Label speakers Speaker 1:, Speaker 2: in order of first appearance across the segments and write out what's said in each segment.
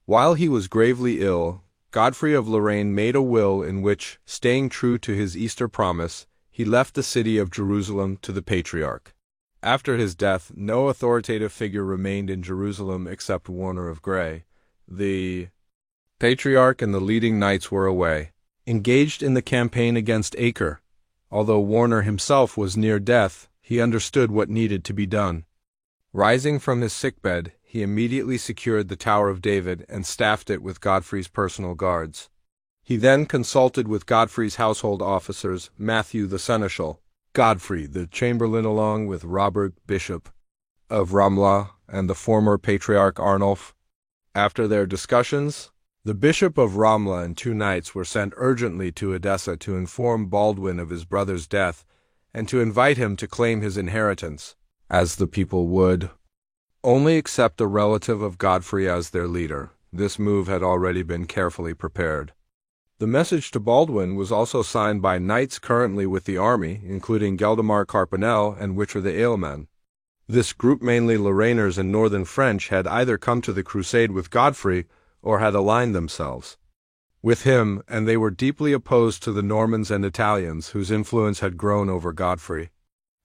Speaker 1: While he was gravely ill, Godfrey of Lorraine made a will in which, staying true to his Easter promise, he left the city of Jerusalem to the Patriarch. After his death, no authoritative figure remained in Jerusalem except Warner of Gray. The Patriarch and the leading knights were away, engaged in the campaign against Acre. Although Warner himself was near death, he understood what needed to be done. Rising from his sickbed, he immediately secured the Tower of David and staffed it with Godfrey's personal guards. He then consulted with Godfrey's household officers, Matthew the seneschal, Godfrey the chamberlain, along with Robert, bishop of Ramla, and the former Patriarch Arnulf. After their discussions, the bishop of Ramla and 2 knights were sent urgently to Edessa to inform Baldwin of his brother's death and to invite him to claim his inheritance, as the people would only accept a relative of Godfrey as their leader. This move had already been carefully prepared. The message to Baldwin was also signed by knights currently with the army, including Geldemar Carpanel and Wicher the Aleman. This group, mainly Lorrainers and northern French, had either come to the crusade with Godfrey or had aligned themselves with him, and they were deeply opposed to the Normans and Italians, whose influence had grown over Godfrey.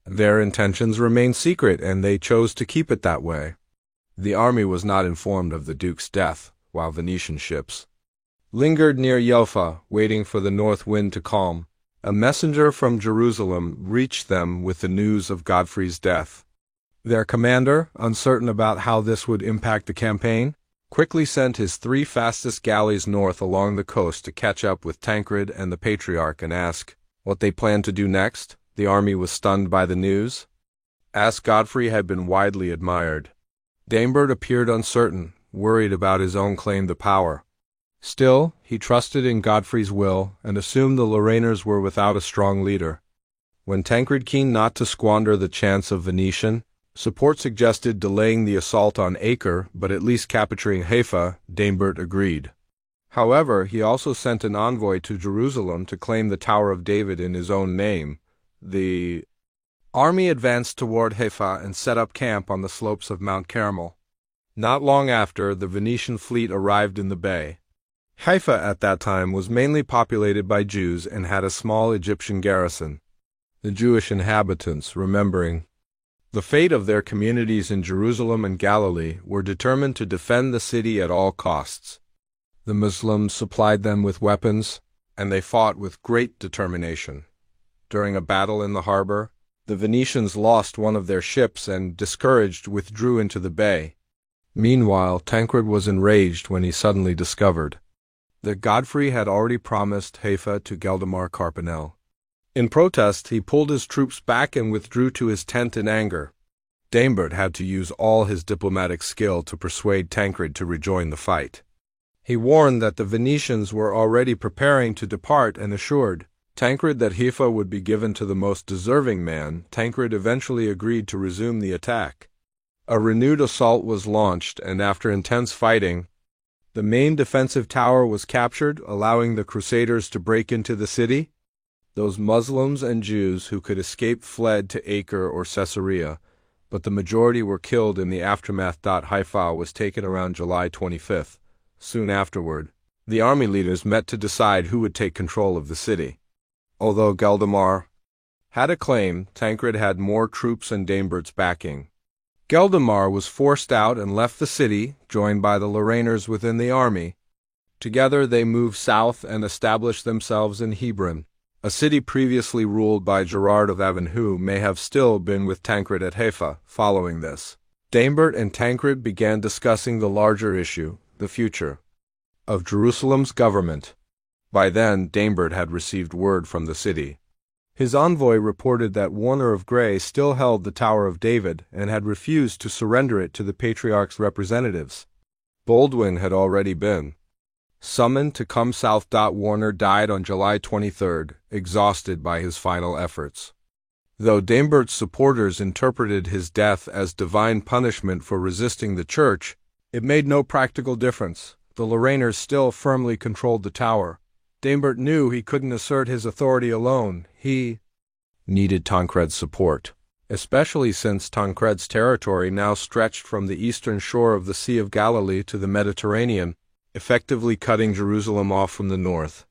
Speaker 1: Their intentions remained secret, and they chose to keep it that way. The army was not informed of the Duke's death, while Venetian ships lingered near Yelfa, waiting for the north wind to calm. A messenger from Jerusalem reached them with the news of Godfrey's death. Their commander, uncertain about how this would impact the campaign, quickly sent his 3 fastest galleys north along the coast to catch up with Tancred and the Patriarch and ask what they planned to do next. The army was stunned by the news, as Godfrey had been widely admired. Daimbert appeared uncertain, worried about his own claim to power. Still, he trusted in Godfrey's will and assumed the Lorrainers were without a strong leader. When Tancred, keen not to squander the chance of Venetian support, suggested delaying the assault on Acre but at least capturing Haifa, Daimbert agreed. However, he also sent an envoy to Jerusalem to claim the Tower of David in his own name. The army advanced toward Haifa and set up camp on the slopes of Mount Carmel. Not long after, the Venetian fleet arrived in the bay. Haifa at that time was mainly populated by Jews and had a small Egyptian garrison. The Jewish inhabitants, remembering the fate of their communities in Jerusalem and Galilee, were determined to defend the city at all costs. The Muslims supplied them with weapons, and they fought with great determination. During a battle in the harbor, the Venetians lost one of their ships and, discouraged, withdrew into the bay. Meanwhile, Tancred was enraged when he suddenly discovered that Godfrey had already promised Haifa to Geldemar Carpanel. In protest, he pulled his troops back and withdrew to his tent in anger. Daimbert had to use all his diplomatic skill to persuade Tancred to rejoin the fight. He warned that the Venetians were already preparing to depart and assured Tancred that Haifa would be given to the most deserving man. Tancred eventually agreed to resume the attack. A renewed assault was launched, and after intense fighting, the main defensive tower was captured, allowing the Crusaders to break into the city. Those Muslims and Jews who could escape fled to Acre or Caesarea, but the majority were killed in the aftermath. Haifa was taken around July 25th. Soon afterward, the army leaders met to decide who would take control of the city. Although Geldemar had a claim, Tancred had more troops and Daimbert's backing. Geldemar was forced out and left the city, joined by the Lorrainers within the army. Together they moved south and established themselves in Hebron. A city previously ruled by Gerard of Avenhoux may have still been with Tancred at Haifa. Following this, Daimbert and Tancred began discussing the larger issue, the future of Jerusalem's government. By then, Daimbert had received word from the city. His envoy reported that Warner of Gray still held the Tower of David and had refused to surrender it to the Patriarch's representatives. Baldwin had already been summoned to come south. Warner died on July 23rd, exhausted by his final efforts. Though Daimbert's supporters interpreted his death as divine punishment for resisting the church, it made no practical difference. The Lorrainers still firmly controlled the tower. Daimbert knew he couldn't assert his authority alone. He needed Tancred's support, especially since Tancred's territory now stretched from the eastern shore of the Sea of Galilee to the Mediterranean. effectively cutting Jerusalem off from the north.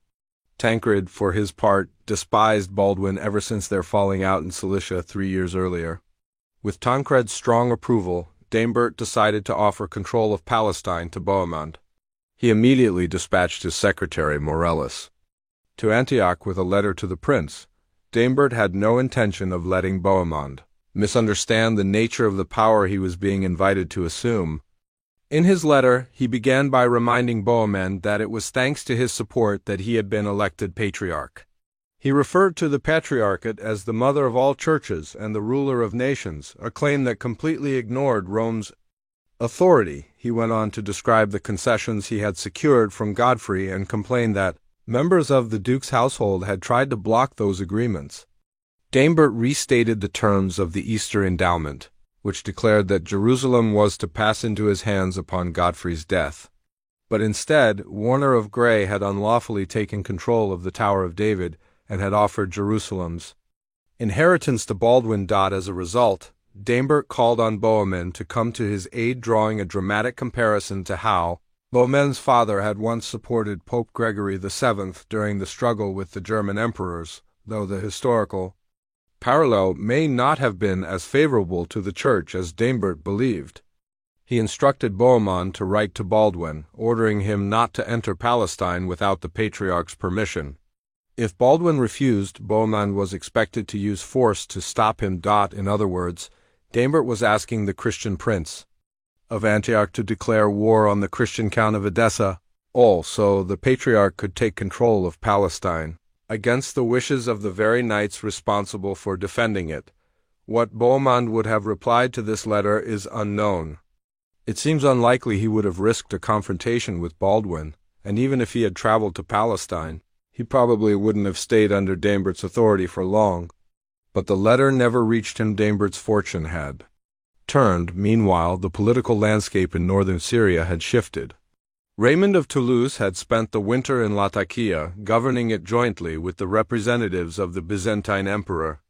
Speaker 1: Tancred, for his part, despised Baldwin ever since their falling out in Cilicia 3 years earlier. With Tancred's strong approval, Daimbert decided to offer control of Palestine to Bohemond. He immediately dispatched his secretary, Morellus, to Antioch with a letter to the prince. Daimbert had no intention of letting Bohemond misunderstand the nature of the power he was being invited to assume. In his letter, he began by reminding Bohemond that it was thanks to his support that he had been elected patriarch. He referred to the patriarchate as the mother of all churches and the ruler of nations, a claim that completely ignored Rome's authority. He went on to describe the concessions he had secured from Godfrey and complained that members of the duke's household had tried to block those agreements. Daimbert restated the terms of the Easter endowment, which declared that Jerusalem was to pass into his hands upon Godfrey's death. But instead, Warner of Grey had unlawfully taken control of the Tower of David and had offered Jerusalem's inheritance to Baldwin. As a result, Daimbert called on Bohemond to come to his aid, drawing a dramatic comparison to how Bohemond's father had once supported Pope Gregory VII during the struggle with the German emperors, though the historical parallel may not have been as favorable to the church as Daimbert believed. He instructed Bohemond to write to Baldwin, ordering him not to enter Palestine without the patriarch's permission. If Baldwin refused, Bohemond was expected to use force to stop him. In other words, Daimbert was asking the Christian prince of Antioch to declare war on the Christian Count of Edessa, so the patriarch could take control of Palestine, against the wishes of the very knights responsible for defending it. What Bohemond would have replied to this letter is unknown. It seems unlikely he would have risked a confrontation with Baldwin, and even if he had traveled to Palestine, he probably wouldn't have stayed under Daimbert's authority for long. But the letter never reached him. Daimbert's fortune had turned. Meanwhile, the political landscape in northern Syria had shifted. Raymond of Toulouse had spent the winter in Latakia, governing it jointly with the representatives of the Byzantine emperor.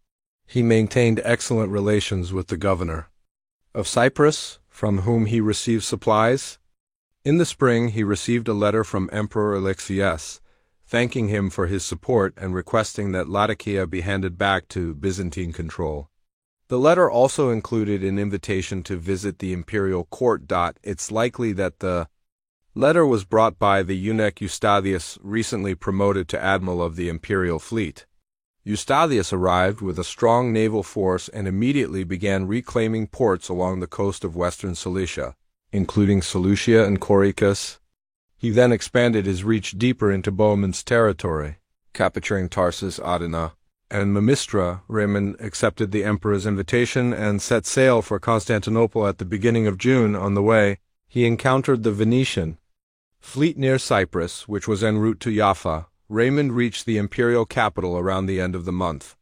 Speaker 1: He maintained excellent relations with the governor of Cyprus, from whom he received supplies. In the spring, he received a letter from Emperor Alexius, thanking him for his support and requesting that Latakia be handed back to Byzantine control. The letter also included an invitation to visit the imperial court. It's likely that the letter was brought by the eunuch Eustathius, recently promoted to admiral of the imperial fleet. Eustathius arrived with a strong naval force and immediately began reclaiming ports along the coast of western Cilicia, including Seleucia and Corycus. He then expanded his reach deeper into Bohemond's territory, capturing Tarsus, Adana, and Mamistra. Raymond accepted the emperor's invitation and set sail for Constantinople at the beginning of June. On the way, he encountered the Venetian fleet near Cyprus, which was en route to Jaffa. Raymond reached the imperial capital around the end of the month.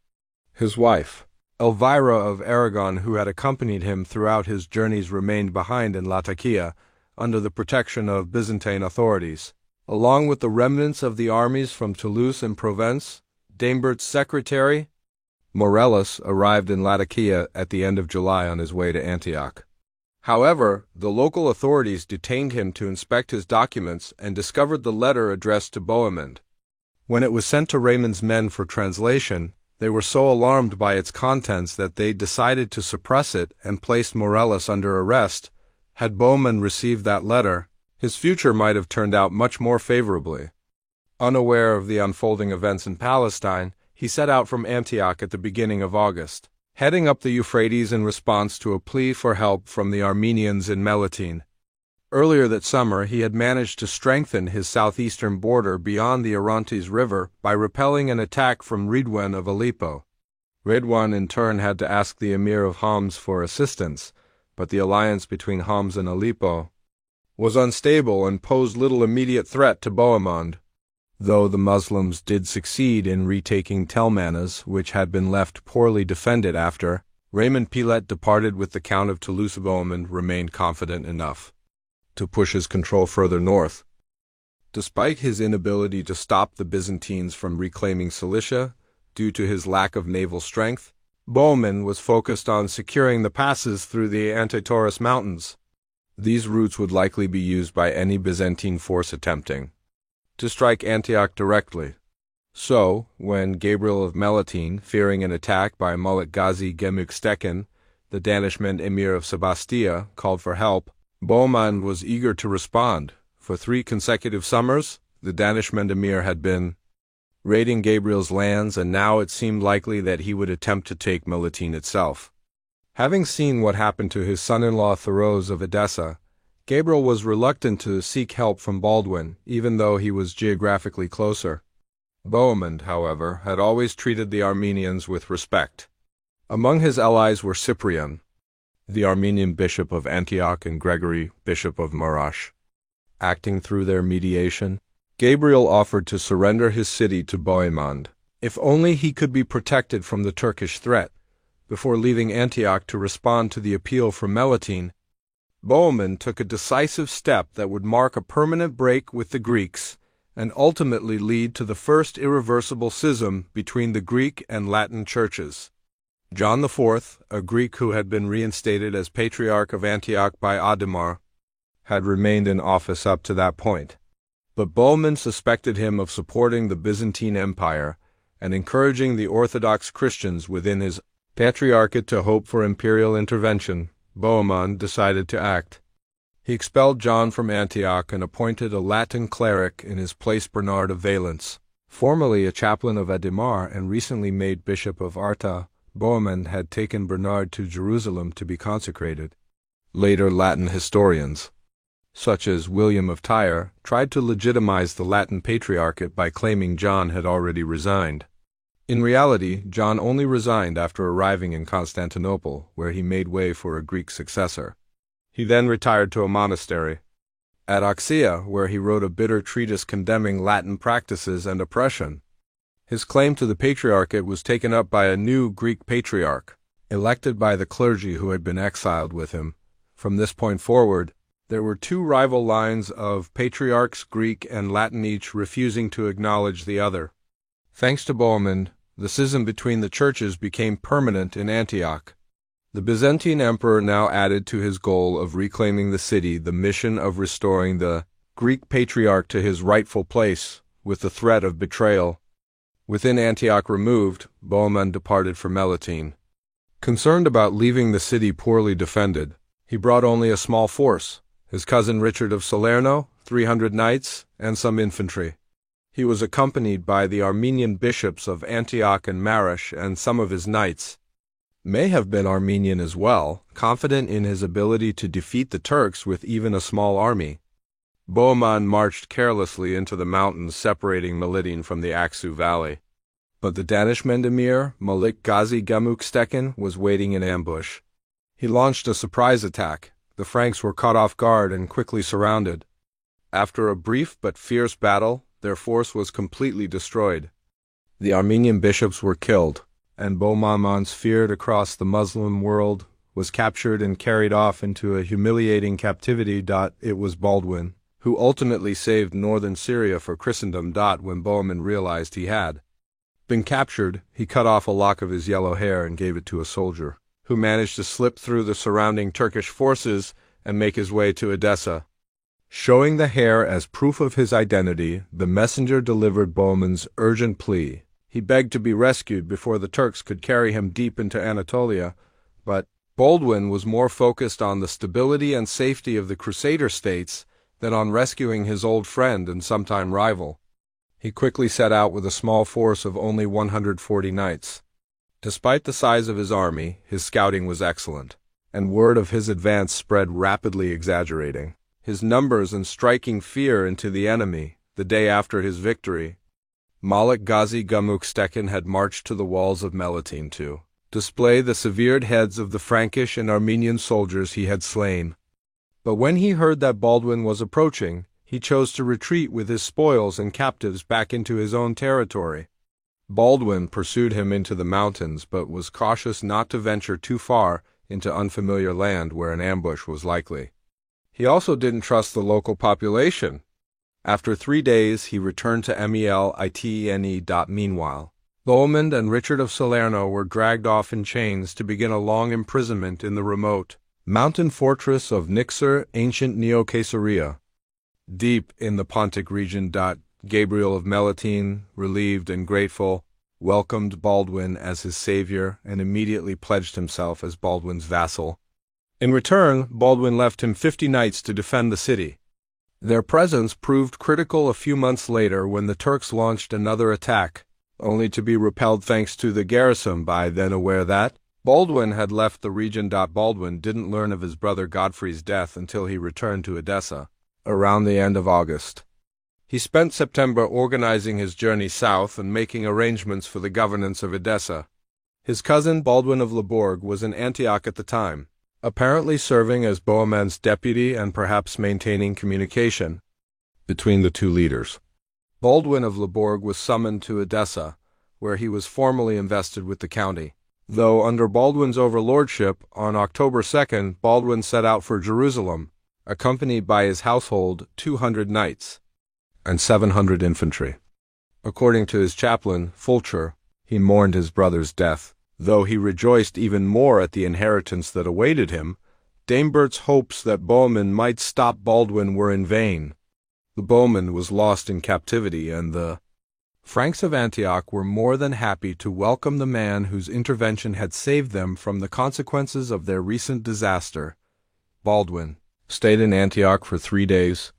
Speaker 1: His wife, Elvira of Aragon, who had accompanied him throughout his journeys, remained behind in Latakia, under the protection of Byzantine authorities. Along with the remnants of the armies from Toulouse and Provence, Daimbert's secretary, Morellus, arrived in Latakia at the end of July on his way to Antioch. However, the local authorities detained him to inspect his documents and discovered the letter addressed to Bohemond. When it was sent to Raymond's men for translation, they were so alarmed by its contents that they decided to suppress it and placed Morellus under arrest. Had Bohemond received that letter, his future might have turned out much more favorably. Unaware of the unfolding events in Palestine, he set out from Antioch at the beginning of August, heading up the Euphrates in response to a plea for help from the Armenians in Melitene. Earlier that summer, he had managed to strengthen his southeastern border beyond the Orontes River by repelling an attack from Redouan of Aleppo. Redouan in turn had to ask the emir of Homs for assistance, but the alliance between Homs and Aleppo was unstable and posed little immediate threat to Bohemond, though the Muslims did succeed in retaking Telmanas, which had been left poorly defended after Raymond Pilet departed with the Count of Toulouse. Bohemond remained confident enough to push his control further north. Despite his inability to stop the Byzantines from reclaiming Cilicia due to his lack of naval strength, Bohemond was focused on securing the passes through the Antitaurus Mountains. These routes would likely be used by any Byzantine force attempting to strike Antioch directly. So, when Gabriel of Melitene, fearing an attack by Malik Gazi Gemukstekin, the Danishmend emir of Sebastia, called for help, Bohemond was eager to respond. For 3 consecutive summers, the Danishmend emir had been raiding Gabriel's lands, and now it seemed likely that he would attempt to take Melitene itself. Having seen what happened to his son-in-law Thoros of Edessa, Gabriel was reluctant to seek help from Baldwin, even though he was geographically closer. Bohemond, however, had always treated the Armenians with respect. Among his allies were Cyprian, the Armenian bishop of Antioch, and Gregory, bishop of Marash. Acting through their mediation, Gabriel offered to surrender his city to Bohemond, if only he could be protected from the Turkish threat. Before leaving Antioch to respond to the appeal from Melitene, Bohemond took a decisive step that would mark a permanent break with the Greeks and ultimately lead to the first irreversible schism between the Greek and Latin churches. John IV, a Greek who had been reinstated as Patriarch of Antioch by Adhemar, had remained in office up to that point. But Bohemond suspected him of supporting the Byzantine Empire and encouraging the Orthodox Christians within his patriarchate to hope for imperial intervention. Bohemond decided to act. He expelled John from Antioch and appointed a Latin cleric in his place, Bernard of Valence. Formerly a chaplain of Adhemar and recently made Bishop of Arta, Bohemond had taken Bernard to Jerusalem to be consecrated. Later Latin historians, such as William of Tyre, tried to legitimize the Latin Patriarchate by claiming John had already resigned. In reality, John only resigned after arriving in Constantinople, where he made way for a Greek successor. He then retired to a monastery at Oxia, where he wrote a bitter treatise condemning Latin practices and oppression. His claim to the Patriarchate was taken up by a new Greek patriarch, elected by the clergy who had been exiled with him. From this point forward, there were 2 rival lines of patriarchs, Greek and Latin, each refusing to acknowledge the other. Thanks to Bohemond, the schism between the churches became permanent in Antioch. The Byzantine emperor now added to his goal of reclaiming the city the mission of restoring the Greek patriarch to his rightful place, with the threat of betrayal. Within Antioch removed, Bohemond departed for Melitene. Concerned about leaving the city poorly defended, he brought only a small force, his cousin Richard of Salerno, 300 knights, and some infantry. He was accompanied by the Armenian bishops of Antioch and Marash, and some of his knights may have been Armenian as well, confident in his ability to defeat the Turks with even a small army. Bohemond marched carelessly into the mountains separating Melitene from the Aksu Valley. But the Danishmend emir, Malik Gazi Gemukstekin, was waiting in ambush. He launched a surprise attack. The Franks were caught off guard and quickly surrounded. After a brief but fierce battle, their force was completely destroyed. The Armenian bishops were killed, and Bohemond's feared across the Muslim world was captured and carried off into a humiliating captivity. It was Baldwin who ultimately saved northern Syria for Christendom. When Bohemond realized he had been captured, he cut off a lock of his yellow hair and gave it to a soldier, who managed to slip through the surrounding Turkish forces and make his way to Edessa. Showing the hair as proof of his identity, the messenger delivered Bohemond's urgent plea. He begged to be rescued before the Turks could carry him deep into Anatolia, but Baldwin was more focused on the stability and safety of the Crusader states than on rescuing his old friend and sometime rival. He quickly set out with a small force of only 140 knights. Despite the size of his army, his scouting was excellent, and word of his advance spread rapidly, exaggerating his numbers and striking fear into the enemy. The day after his victory, Malik Gazi Gemukstekin had marched to the walls of Melitene to display the severed heads of the Frankish and Armenian soldiers he had slain. But when he heard that Baldwin was approaching, he chose to retreat with his spoils and captives back into his own territory. Baldwin pursued him into the mountains, but was cautious not to venture too far into unfamiliar land where an ambush was likely. He also didn't trust the local population. After 3 days, he returned to Melitene. Meanwhile, Bohemond and Richard of Salerno were dragged off in chains to begin a long imprisonment in the remote mountain fortress of Nixer, ancient Neo-Caesarea. Deep in the Pontic region. Gabriel of Melitene, relieved and grateful, welcomed Baldwin as his savior and immediately pledged himself as Baldwin's vassal. In return, Baldwin left him 50 knights to defend the city. Their presence proved critical a few months later when the Turks launched another attack, only to be repelled thanks to the garrison then aware that Baldwin had left the region. Baldwin didn't learn of his brother Godfrey's death until he returned to Edessa, around the end of August. He spent September organizing his journey south and making arrangements for the governance of Edessa. His cousin Baldwin of Labourg was in Antioch at the time, apparently serving as Bohemond's deputy and perhaps maintaining communication between the two leaders. Baldwin of Labourg was summoned to Edessa, where he was formally invested with the county. Though under Baldwin's overlordship, on October 2nd, Baldwin set out for Jerusalem, accompanied by his household 200 knights and 700 infantry. According to his chaplain, Fulcher, he mourned his brother's death. Though he rejoiced even more at the inheritance that awaited him, Daimbert's hopes that Bohemond might stop Baldwin were in vain. The Bohemond was lost in captivity, and the Franks of Antioch were more than happy to welcome the man whose intervention had saved them from the consequences of their recent disaster. Baldwin stayed in Antioch for 3 days.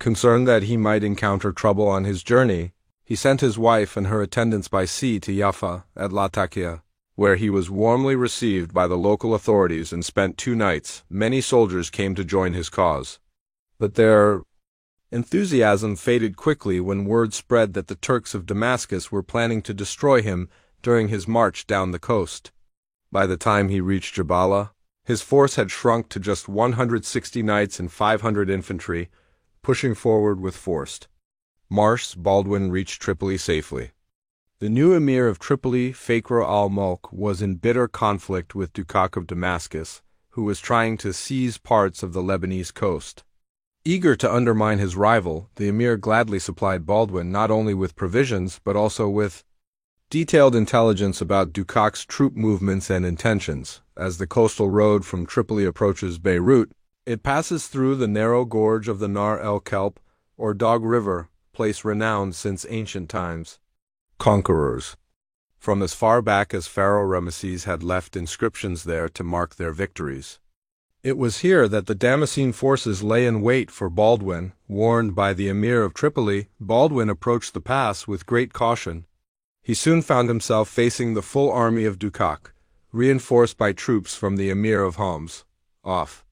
Speaker 1: Concerned that he might encounter trouble on his journey, he sent his wife and her attendants by sea to Jaffa at Latakia, where he was warmly received by the local authorities and spent 2 nights. Many soldiers came to join his cause, but their enthusiasm faded quickly when word spread that the Turks of Damascus were planning to destroy him during his march down the coast. By the time he reached Jabala, his force had shrunk to just 160 knights and 500 infantry, pushing forward with forced march. Baldwin reached Tripoli safely. The new emir of Tripoli, Fakhr al-Mulk, was in bitter conflict with Dukak of Damascus, who was trying to seize parts of the Lebanese coast. Eager to undermine his rival, the emir gladly supplied Baldwin not only with provisions but also with detailed intelligence about Dukak's troop movements and intentions. As the coastal road from Tripoli approaches Beirut, it passes through the narrow gorge of the Nahr el-Kelp, or Dog River, place renowned since ancient times. Conquerors from as far back as Pharaoh Ramesses had left inscriptions there to mark their victories. It was here that the Damascene forces lay in wait for Baldwin. Warned by the emir of Tripoli, Baldwin approached the pass with great caution. He soon found himself facing the full army of Dukak, reinforced by troops from the emir of Homs. Off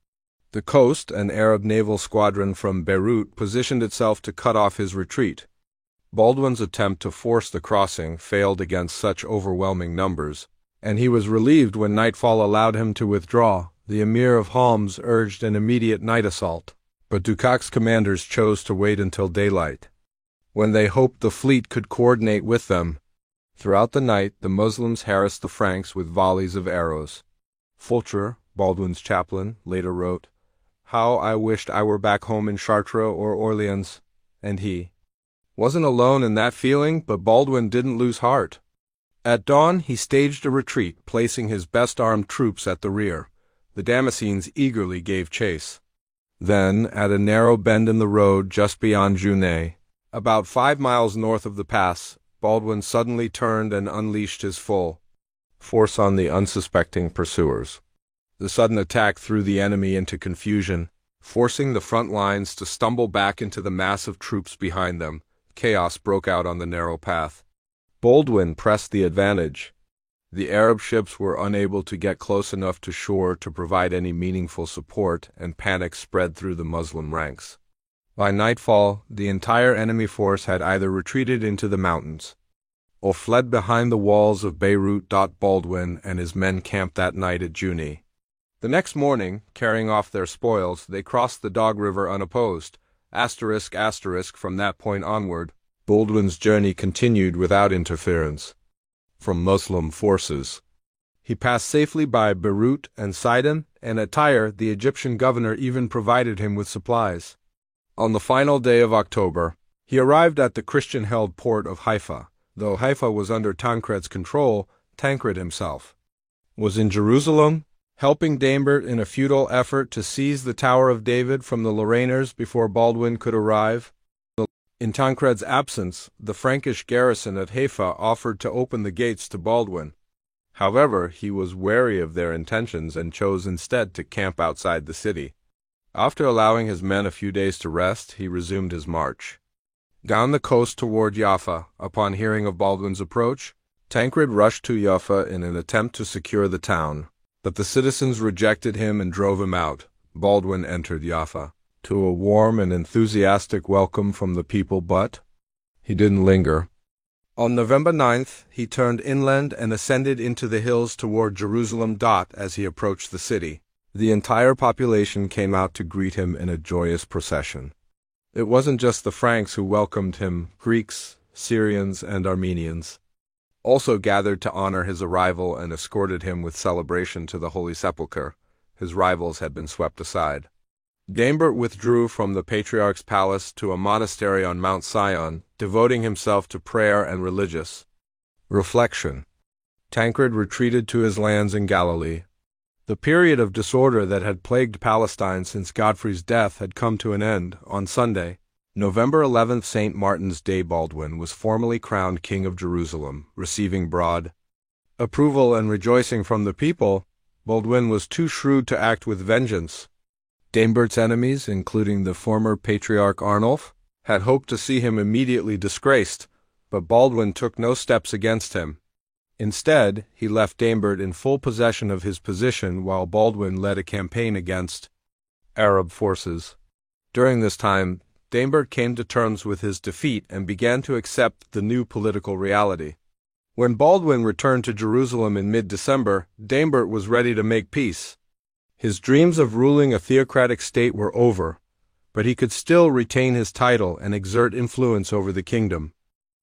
Speaker 1: the coast, an Arab naval squadron from Beirut positioned itself to cut off his retreat. Baldwin's attempt to force the crossing failed against such overwhelming numbers, and he was relieved when nightfall allowed him to withdraw. The emir of Homs urged an immediate night assault, but Dukak's commanders chose to wait until daylight, when they hoped the fleet could coordinate with them. Throughout the night, the Muslims harassed the Franks with volleys of arrows. Fulcher, Baldwin's chaplain, later wrote, "How I wished I were back home in Chartres or Orleans," and he wasn't alone in that feeling, but Baldwin didn't lose heart. At dawn, he staged a retreat, placing his best armed troops at the rear. The Damascenes eagerly gave chase. Then, at a narrow bend in the road just beyond Junay, about 5 miles north of the pass, Baldwin suddenly turned and unleashed his full force on the unsuspecting pursuers. The sudden attack threw the enemy into confusion, forcing the front lines to stumble back into the mass of troops behind them. Chaos broke out on the narrow path. Baldwin pressed the advantage. The Arab ships were unable to get close enough to shore to provide any meaningful support, and panic spread through the Muslim ranks. By nightfall, the entire enemy force had either retreated into the mountains or fled behind the walls of Beirut. Baldwin and his men camped that night at Juni. The next morning, carrying off their spoils, they crossed the Dog River unopposed. From that point onward, Baldwin's journey continued without interference from Muslim forces. He passed safely by Beirut and Sidon, and at Tyre the Egyptian governor even provided him with supplies. On the final day of October, he arrived at the Christian-held port of Haifa. Though Haifa was under Tancred's control, Tancred himself was in Jerusalem, helping Daimbert in a futile effort to seize the Tower of David from the Lorrainers before Baldwin could arrive. In Tancred's absence, the Frankish garrison at Haifa offered to open the gates to Baldwin. However, he was wary of their intentions and chose instead to camp outside the city. After allowing his men a few days to rest, he resumed his march. Down the coast toward Jaffa, upon hearing of Baldwin's approach, Tancred rushed to Jaffa in an attempt to secure the town, but the citizens rejected him and drove him out. Baldwin entered Jaffa, to a warm and enthusiastic welcome from the people, but he didn't linger. On November 9th, he turned inland and ascended into the hills toward Jerusalem. As he approached the city, the entire population came out to greet him in a joyous procession. It wasn't just the Franks who welcomed him. Greeks, Syrians, and Armenians also gathered to honor his arrival and escorted him with celebration to the Holy Sepulchre. His rivals had been swept aside. Daimbert withdrew from the Patriarch's palace to a monastery on Mount Sion, devoting himself to prayer and religious reflection. Tancred retreated to his lands in Galilee. The period of disorder that had plagued Palestine since Godfrey's death had come to an end. On Sunday, November 11th, St. Martin's Day, Baldwin was formally crowned King of Jerusalem, receiving broad approval and rejoicing from the people. Baldwin was too shrewd to act with vengeance. Daimbert's enemies, including the former Patriarch Arnulf, had hoped to see him immediately disgraced, but Baldwin took no steps against him. Instead, he left Daimbert in full possession of his position while Baldwin led a campaign against Arab forces. During this time, Daimbert came to terms with his defeat and began to accept the new political reality. When Baldwin returned to Jerusalem in mid-December, Daimbert was ready to make peace. His dreams of ruling a theocratic state were over, but he could still retain his title and exert influence over the kingdom.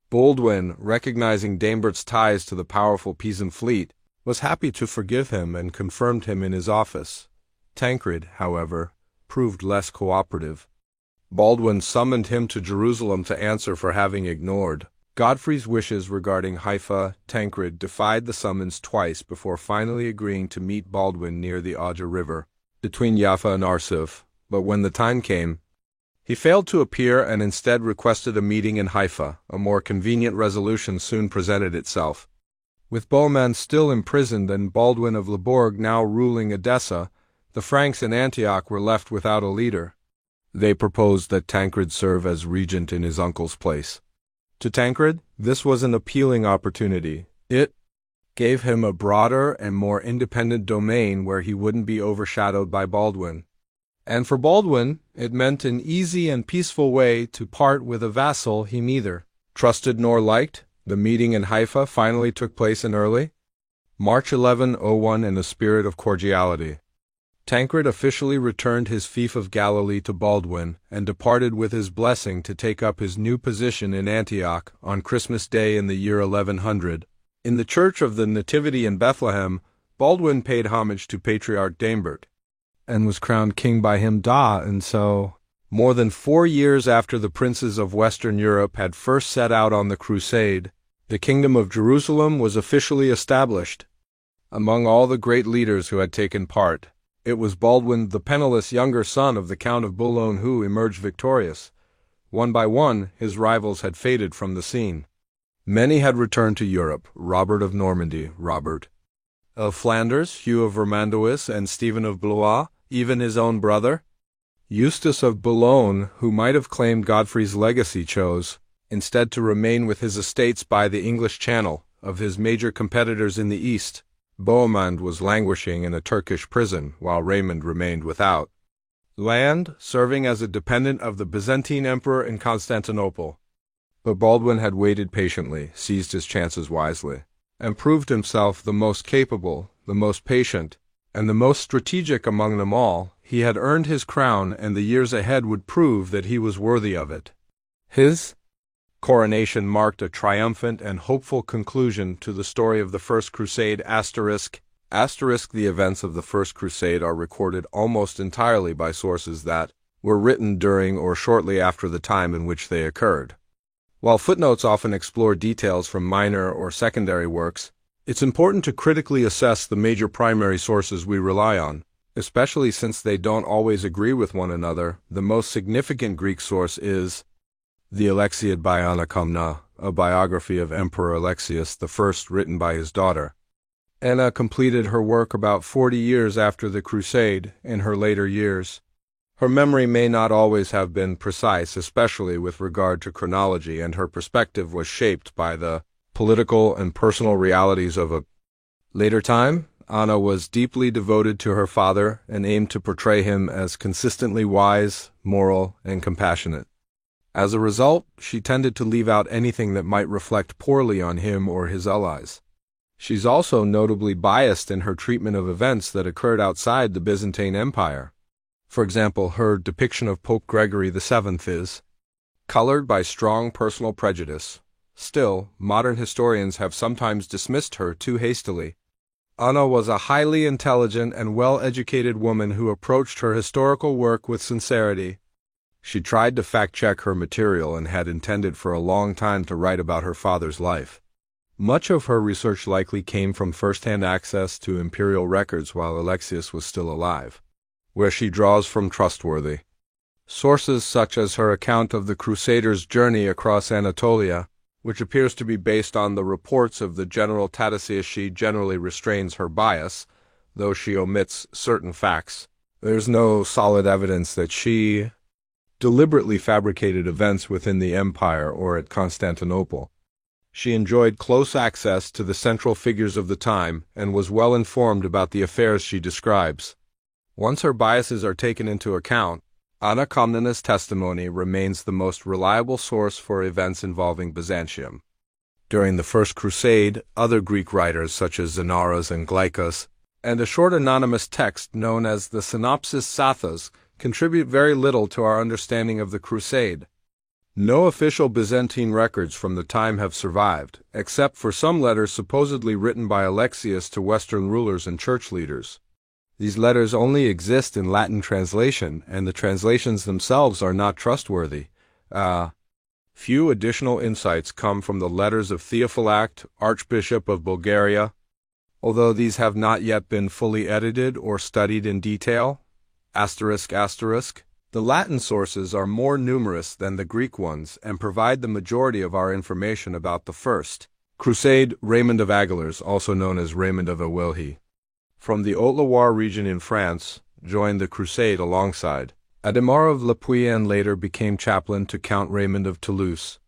Speaker 1: Baldwin, recognizing Daimbert's ties to the powerful Pisan fleet, was happy to forgive him and confirmed him in his office. Tancred, however, proved less cooperative. Baldwin summoned him to Jerusalem to answer for having ignored Godfrey's wishes regarding Haifa. Tancred defied the summons twice before finally agreeing to meet Baldwin near the Auja River, between Jaffa and Arsuf, but when the time came, he failed to appear and instead requested a meeting in Haifa. A more convenient resolution soon presented itself. With Bohemond still imprisoned and Baldwin of Labourg now ruling Edessa, the Franks in Antioch were left without a leader. They proposed that Tancred serve as regent in his uncle's place. To Tancred, this was an appealing opportunity. It gave him a broader and more independent domain where he wouldn't be overshadowed by Baldwin. And for Baldwin, it meant an easy and peaceful way to part with a vassal he neither trusted nor liked. The meeting in Haifa finally took place in early March 1101 in a spirit of cordiality. Tancred officially returned his fief of Galilee to Baldwin and departed with his blessing to take up his new position in Antioch on Christmas Day in the year 1100. In the Church of the Nativity in Bethlehem, Baldwin paid homage to Patriarch Daimbert and was crowned king by him. And so, more than 4 years after the princes of Western Europe had first set out on the crusade, the Kingdom of Jerusalem was officially established. Among all the great leaders who had taken part, it was Baldwin, the penniless younger son of the Count of Boulogne, who emerged victorious. One by one, his rivals had faded from the scene. Many had returned to Europe: Robert of Normandy, Robert of Flanders, Hugh of Vermandois, and Stephen of Blois, even his own brother, Eustace of Boulogne, who might have claimed Godfrey's legacy, chose instead to remain with his estates by the English Channel. Of his major competitors in the east, Bohemond was languishing in a Turkish prison, while Raymond remained without land, serving as a dependent of the Byzantine emperor in Constantinople. But Baldwin had waited patiently, seized his chances wisely, and proved himself the most capable, the most patient, and the most strategic among them all. He had earned his crown, and the years ahead would prove that he was worthy of it. His coronation marked a triumphant and hopeful conclusion to the story of the First Crusade. The events of the First Crusade are recorded almost entirely by sources that were written during or shortly after the time in which they occurred. While footnotes often explore details from minor or secondary works, It's important to critically assess the major primary sources we rely on, especially since they don't always agree with one another. The most significant Greek source is the Alexiad by Anna Komnene, a biography of Emperor Alexius I written by his daughter. Anna completed her work about 40 years after the Crusade, in her later years. Her memory may not always have been precise, especially with regard to chronology, and her perspective was shaped by the political and personal realities of a later time. Anna was deeply devoted to her father and aimed to portray him as consistently wise, moral, and compassionate. As a result, she tended to leave out anything that might reflect poorly on him or his allies. She's also notably biased in her treatment of events that occurred outside the Byzantine Empire. For example, her depiction of Pope Gregory VII is colored by strong personal prejudice. Still, modern historians have sometimes dismissed her too hastily. Anna was a highly intelligent and well-educated woman who approached her historical work with sincerity. She tried to fact-check her material and had intended for a long time to write about her father's life. Much of her research likely came from first-hand access to imperial records while Alexius was still alive, where she draws from trustworthy sources such as her account of the Crusaders' journey across Anatolia, which appears to be based on the reports of the General Tadeusz. She generally restrains her bias, though she omits certain facts. There's no solid evidence that she deliberately fabricated events within the empire or at Constantinople. She enjoyed close access to the central figures of the time and was well informed about the affairs she describes. Once her biases are taken into account, Anna Komnene's testimony remains the most reliable source for events involving Byzantium. During the First Crusade, other Greek writers such as Xenaras and Glycas, and a short anonymous text known as the Synopsis Sathas contribute very little to our understanding of the Crusade. No official Byzantine records from the time have survived, except for some letters supposedly written by Alexius to Western rulers and church leaders. These letters only exist in Latin translation, and the translations themselves are not trustworthy. Few additional insights come from the letters of Theophylact, Archbishop of Bulgaria, although these have not yet been fully edited or studied in detail. ****. The Latin sources are more numerous than the Greek ones and provide the majority of our information about the First Crusade. Raymond of Aguilers, also known as Raymond of Awilhi, from the Haute-Loire region in France, joined the crusade alongside Adhemar of Lapuy and later became chaplain to Count Raymond of Toulouse.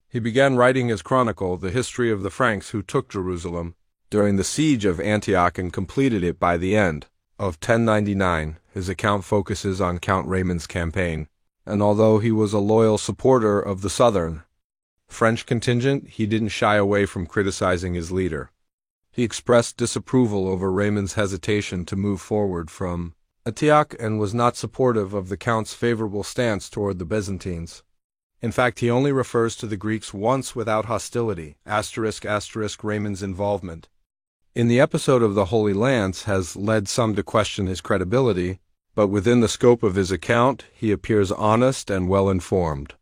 Speaker 1: He began writing his chronicle, The History of the Franks Who Took Jerusalem, during the siege of Antioch and completed it by the end of 1099. His account focuses on Count Raymond's campaign, and although he was a loyal supporter of the southern French contingent, he didn't shy away from criticizing his leader. He expressed disapproval over Raymond's hesitation to move forward from Antioch and was not supportive of the Count's favorable stance toward the Byzantines. In fact, he only refers to the Greeks once without hostility, **** Raymond's involvement in the episode of the Holy Lance has led some to question his credibility, but within the scope of his account, he appears honest and well-informed.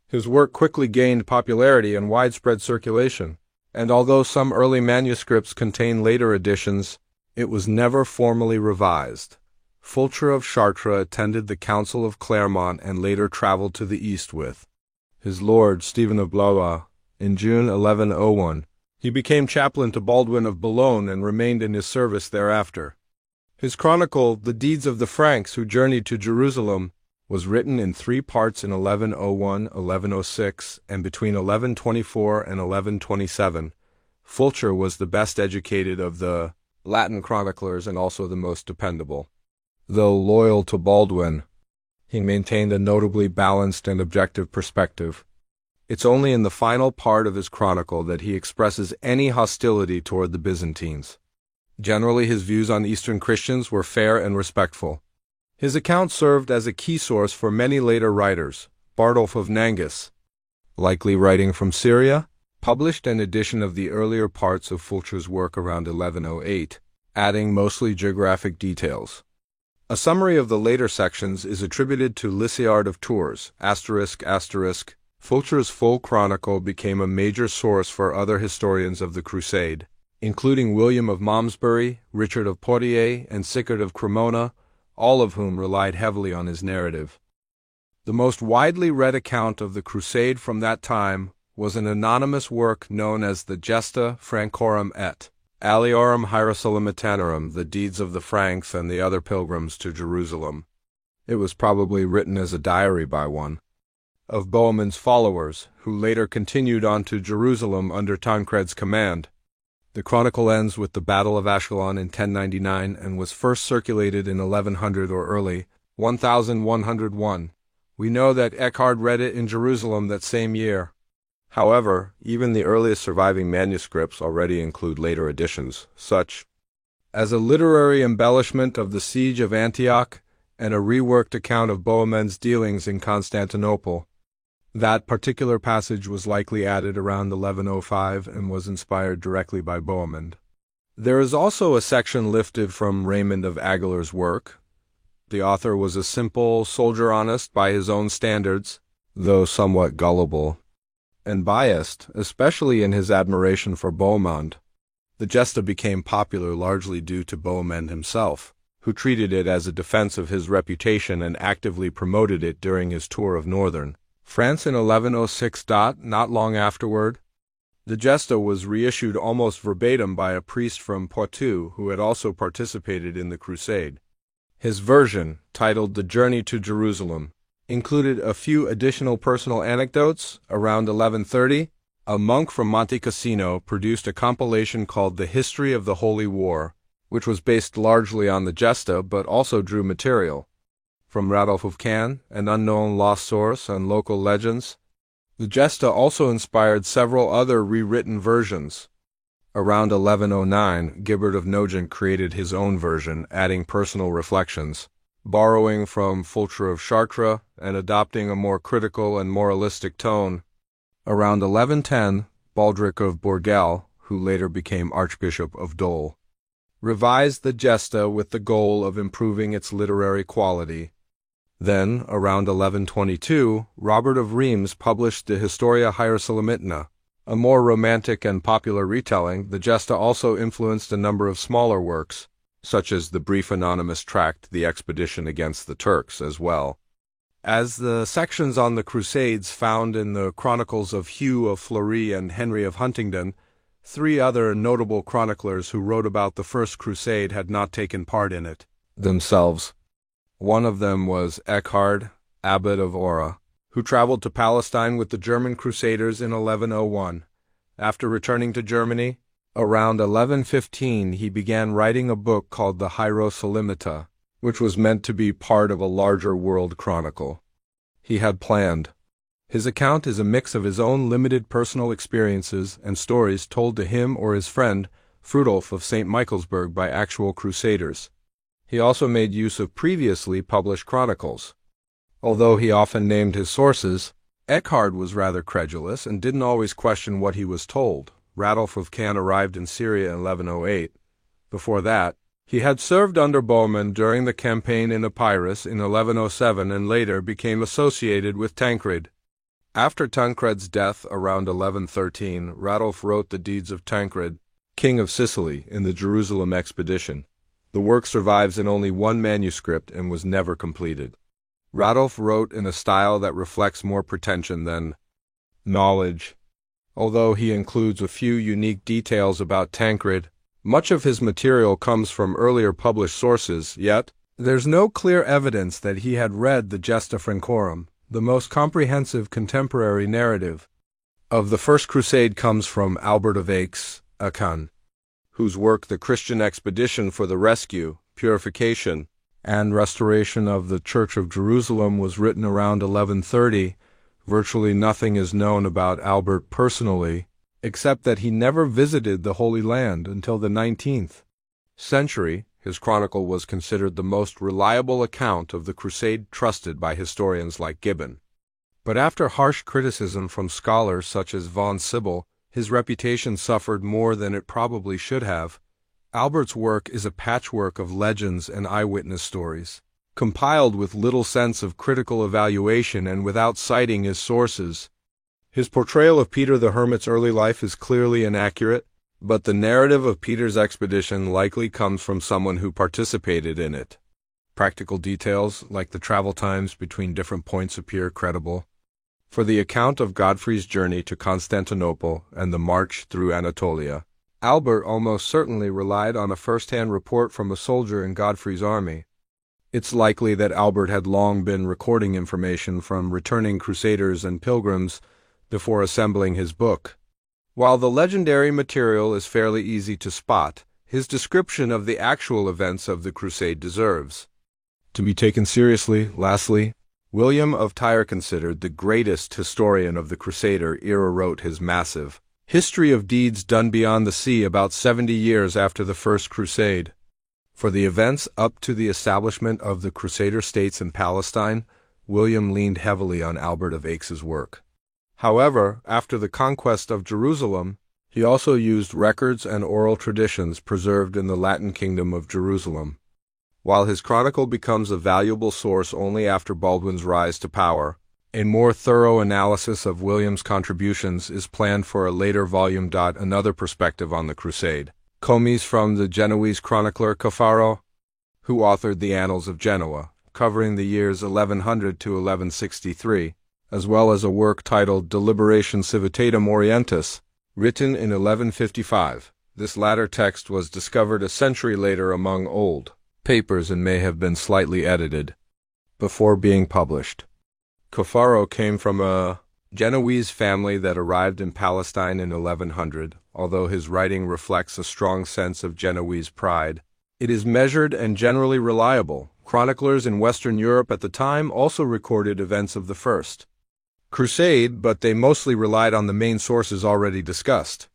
Speaker 1: His work quickly gained popularity and widespread circulation, and although some early manuscripts contain later editions, it was never formally revised. Fulcher of Chartres attended the Council of Clermont and later traveled to the east with his lord Stephen of Blois in June 1101. He became chaplain to Baldwin of Boulogne and remained in his service thereafter. His chronicle, The Deeds of the Franks Who Journeyed to Jerusalem, was written in 3 parts in 1101, 1106, and between 1124 and 1127. Fulcher was the best educated of the Latin chroniclers and also the most dependable. Though loyal to Baldwin, he maintained a notably balanced and objective perspective. It's only in the final part of his chronicle that he expresses any hostility toward the Byzantines. Generally, his views on Eastern Christians were fair and respectful. His account served as a key source for many later writers. Bardolph of Nangus, likely writing from Syria, published an edition of the earlier parts of Fulcher's work around 1108, adding mostly geographic details. A summary of the later sections is attributed to Lysiard of Tours, ****. Fulcher's full chronicle became a major source for other historians of the Crusade. including William of Malmesbury, Richard of Poitiers, and Sickert of Cremona, all of whom relied heavily on his narrative. The most widely read account of the Crusade from that time was an anonymous work known as the Gesta Francorum et Aliorum Hierosolymitanorum, the deeds of the Franks and the other pilgrims to Jerusalem. It was probably written as a diary by one of Bohemond's followers, who later continued on to Jerusalem under Tancred's command. The chronicle ends with the Battle of Ashkelon in 1099 and was first circulated in 1100 or early 1101. We know that Eckhard read it in Jerusalem that same year. However, even the earliest surviving manuscripts already include later additions, such as a literary embellishment of the siege of Antioch and a reworked account of Bohemond's dealings in Constantinople. That particular passage was likely added around 1105 and was inspired directly by Bohemond. There is also a section lifted from Raymond of Aguilar's work. The author was a simple soldier honest by his own standards, though somewhat gullible and biased, especially in his admiration for Bohemond. The Gesta became popular largely due to Bohemond himself, who treated it as a defense of his reputation and actively promoted it during his tour of northern France in 1106. Not long afterward, the Gesta was reissued almost verbatim by a priest from Poitou who had also participated in the Crusade. His version, titled The Journey to Jerusalem, included a few additional personal anecdotes. Around 1130, a monk from Monte Cassino produced a compilation called The History of the Holy War, which was based largely on the Gesta but also drew material from Radulf of Caen, an unknown lost source, and local legends. The Gesta also inspired several other rewritten versions. Around 1109, Guibert of Nogent created his own version, adding personal reflections, borrowing from Fulcher of Chartres, and adopting a more critical and moralistic tone. Around 1110, Baldric of Bourgal, who later became Archbishop of Dole, revised the Gesta with the goal of improving its literary quality. Then, around 1122, Robert of Rheims published the Historia Hierosolymitina, a more romantic and popular retelling. The Gesta also influenced a number of smaller works, such as the brief anonymous tract The Expedition Against the Turks, as well as the sections on the Crusades found in the chronicles of Hugh of Fleury and Henry of Huntingdon. Three other notable chroniclers who wrote about the First Crusade had not taken part in it themselves. One of them was Eckhard, Abbot of Ora, who traveled to Palestine with the German Crusaders in 1101. After returning to Germany, around 1115 he began writing a book called the Hierosolymita, which was meant to be part of a larger world chronicle he had planned. His account is a mix of his own limited personal experiences and stories told to him or his friend, Frudolf of St. Michaelsburg, by actual crusaders. He also made use of previously published chronicles. Although he often named his sources, Eckhard was rather credulous and didn't always question what he was told. Radulf of Caen arrived in Syria in 1108. Before that, he had served under Bohemond during the campaign in Epirus in 1107 and later became associated with Tancred. After Tancred's death around 1113, Radulf wrote the deeds of Tancred, king of Sicily, in the Jerusalem expedition. The work survives in only one manuscript and was never completed. Radulf wrote in a style that reflects more pretension than knowledge. Although he includes a few unique details about Tancred, much of his material comes from earlier published sources, yet there's no clear evidence that he had read the Gesta Francorum. The most comprehensive contemporary narrative of the First Crusade comes from Albert of Aix, Aachen, whose work The Christian Expedition for the Rescue, Purification, and Restoration of the Church of Jerusalem was written around 1130. Virtually nothing is known about Albert personally, except that he never visited the Holy Land until the 19th century. His chronicle was considered the most reliable account of the Crusade trusted by historians like Gibbon. But after harsh criticism from scholars such as von Sibbel, his reputation suffered more than it probably should have. Albert's work is a patchwork of legends and eyewitness stories, compiled with little sense of critical evaluation and without citing his sources. His portrayal of Peter the Hermit's early life is clearly inaccurate. but the narrative of Peter's expedition likely comes from someone who participated in it. Practical details, like the travel times between different points, appear credible. For the account of Godfrey's journey to Constantinople and the march through Anatolia, Albert almost certainly relied on a first-hand report from a soldier in Godfrey's army. It's likely that Albert had long been recording information from returning crusaders and pilgrims before assembling his book. While the legendary material is fairly easy to spot, his description of the actual events of the crusade deserves to be taken seriously. Lastly, William of Tyre, considered the greatest historian of the Crusader era, wrote his massive History of Deeds Done Beyond the Sea about 70 years after the First Crusade. For the events up to the establishment of the Crusader states in Palestine, William leaned heavily on Albert of Aix's work. However, after the conquest of Jerusalem, he also used records and oral traditions preserved in the Latin Kingdom of Jerusalem. While his chronicle becomes a valuable source only after Baldwin's rise to power, a more thorough analysis of William's contributions is planned for a later volume. Another perspective on the Crusade comes from the Genoese chronicler Caffaro, who authored the Annals of Genoa, covering the years 1100 to 1163, as well as a work titled Deliberation Civitatem Orientis, written in 1155. This latter text was discovered a century later among old papers and may have been slightly edited before being published. Caffaro came from a Genoese family that arrived in Palestine in 1100. Although his writing reflects a strong sense of Genoese pride, it is measured and generally reliable. Chroniclers in Western Europe at the time also recorded events of the First Crusade, but they mostly relied on the main sources already discussed.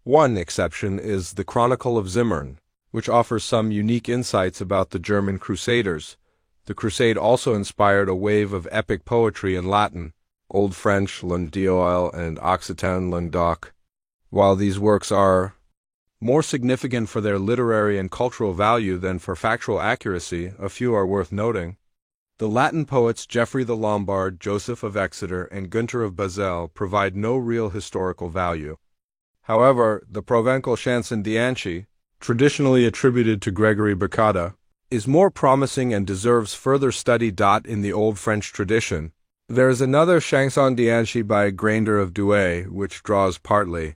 Speaker 1: One exception is the Chronicle of Zimmern, which offers some unique insights about the German Crusaders. The Crusade also inspired a wave of epic poetry in Latin, Old French, Langue d'Oil, and Occitan Languedoc. While these works are more significant for their literary and cultural value than for factual accuracy, a few are worth noting. The Latin poets Geoffrey the Lombard, Joseph of Exeter, and Gunther of Basel provide no real historical value. However, the Provençal chanson d'Anchi, traditionally attributed to Gregory Bacada, is more promising and deserves further study. In the Old French tradition, there is another chanson d'Anchi by Grainder of Douai, which draws partly